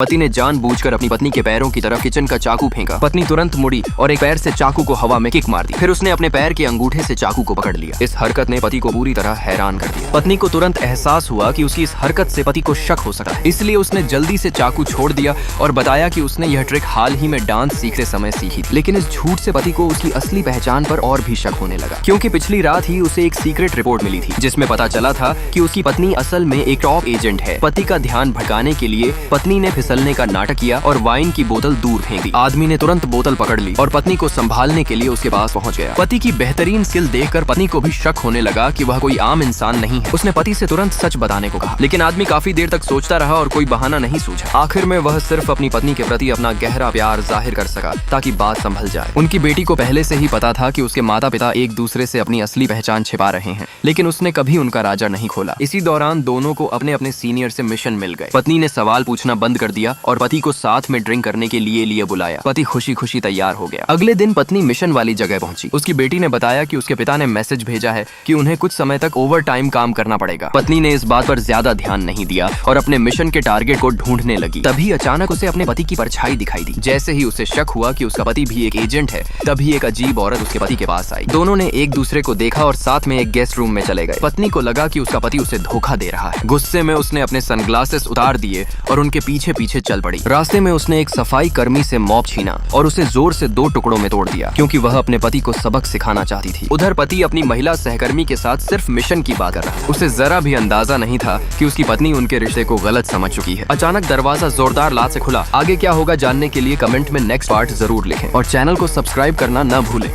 पति ने जानबूझकर अपनी पत्नी के पैरों की तरफ किचन का चाकू फेंका। पत्नी तुरंत मुड़ी और एक पैर से चाकू को हवा में किक मार दी। फिर उसने अपने पैर के अंगूठे से चाकू को पकड़ लिया। इस हरकत ने पति को पूरी तरह हैरान कर दिया। पत्नी को तुरंत एहसास हुआ कि उसकी इस हरकत से पति को शक हो सकता है, इसलिए उसने जल्दी से चाकू छोड़ दिया और बताया कि उसने यह ट्रिक हाल ही में डांस सीखते समय सीखी थी। लेकिन इस झूठ से पति को उसकी असली पहचान पर और भी शक होने लगा, क्योंकि पिछली रात ही उसे एक सीक्रेट रिपोर्ट मिली थी जिसमें पता चला था कि उसकी पत्नी असल में एक टॉप एजेंट है। पति का ध्यान भटकाने के लिए पत्नी ने फिसलने का नाटक किया और वाइन की बोतल दूर फेंक दी। आदमी ने तुरंत बोतल पकड़ ली और पत्नी को संभालने के लिए उसके पास पहुंच गया। पति की बेहतरीन स्किल देखकर पत्नी को भी शक होने लगा कि वह कोई आम इंसान नहीं है। उसने पति से तुरंत सच बताने को कहा, लेकिन आदमी काफी देर तक सोचता रहा और कोई बहाना नहीं सूझा। आखिर में वह सिर्फ अपनी पत्नी के प्रति अपना गहरा प्यार जाहिर कर सका ताकि बात संभल जाए। उनकी बेटी को पहले से ही पता था कि उसके माता पिता एक दूसरे से अपनी असली पहचान छिपा रहे हैं, लेकिन उसने कभी उनका राजा नहीं खोला। इसी दौरान दोनों को अपने अपने सीनियर से मिशन मिल गए। पत्नी ने सवाल पूछना बंद कर दिया और पति को साथ में ड्रिंक करने के लिए बुलाया। पति खुशी खुशी तैयार हो गया। अगले दिन पत्नी मिशन वाली जगह पहुंची। उसकी बेटी ने बताया कि उसके पिता ने मैसेज भेजा है कि उन्हें कुछ समय तक ओवर टाइम काम करना पड़ेगा। पत्नी ने इस बात पर ज्यादा ध्यान नहीं दिया और अपने मिशन के टारगेट को ढूंढने लगी। तभी अचानक उसे अपने पति की परछाई दिखाई दी। जैसे ही उसे शक हुआ कि उसका पति भी एक एजेंट है, तभी एक अजीब औरत उसके पति के पास आई। दोनों ने एक दूसरे को देखा और साथ में एक गेस्ट रूम में चले गए। पत्नी को लगा कि उसका पति उसे धोखा दे रहा है। गुस्से में उसने अपने सनग्लासेस उतार दिए और उनके पीछे पीछे चल पड़ी। रास्ते में उसने एक सफाई कर्मी से मॉप छीना और उसे जोर से 2 टुकड़ों में तोड़ दिया, क्योंकि वह अपने पति को सबक सिखाना चाहती थी। उधर पति अपनी महिला सहकर्मी के साथ सिर्फ मिशन की बात कर रहा था। उसे जरा भी अंदाजा नहीं था कि उसकी पत्नी उनके रिश्ते को गलत समझ चुकी है। अचानक दरवाजा जोरदार लात से खुला। आगे क्या होगा जानने के लिए कमेंट में नेक्स्ट पार्ट जरूर लिखें और चैनल को सब्सक्राइब करना न भूलें।